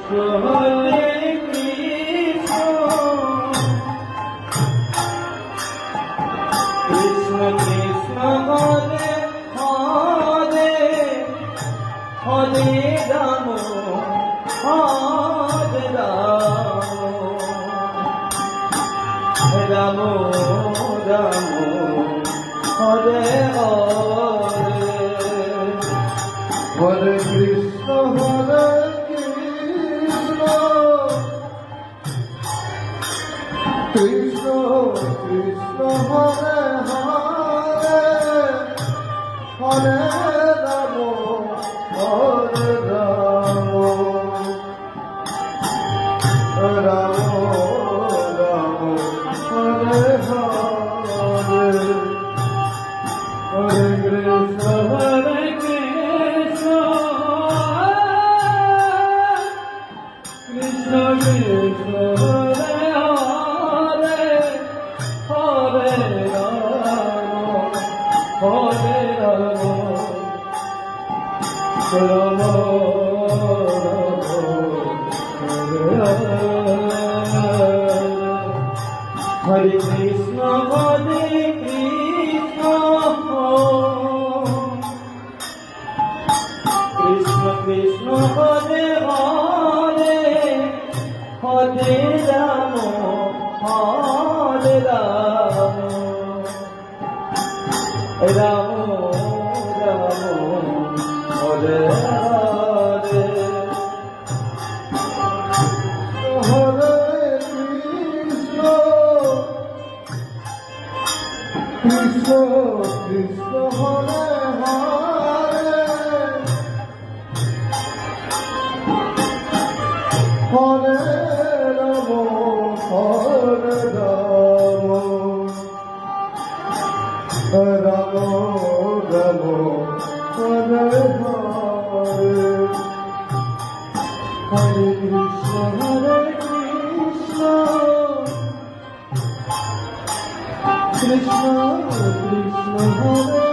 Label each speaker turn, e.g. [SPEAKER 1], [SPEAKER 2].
[SPEAKER 1] Hare Krishna, Krishna Krishna, Hare Hare, Hare Rama, Hare Rama, Rama Rama, Hare Hare, Hare Krishna, Krishna Krishna, Hare Krishna, Krishna Krishna, Hare Hare, Hare Rama, Hare Rama, Rama Rama, Hare Hare, Hare Krishna, Krishna Hare Hare, Hare Rama, Hare Rama, Rama Rama, Hare Hare, Hare Krishna, Krishna Krishna, Hare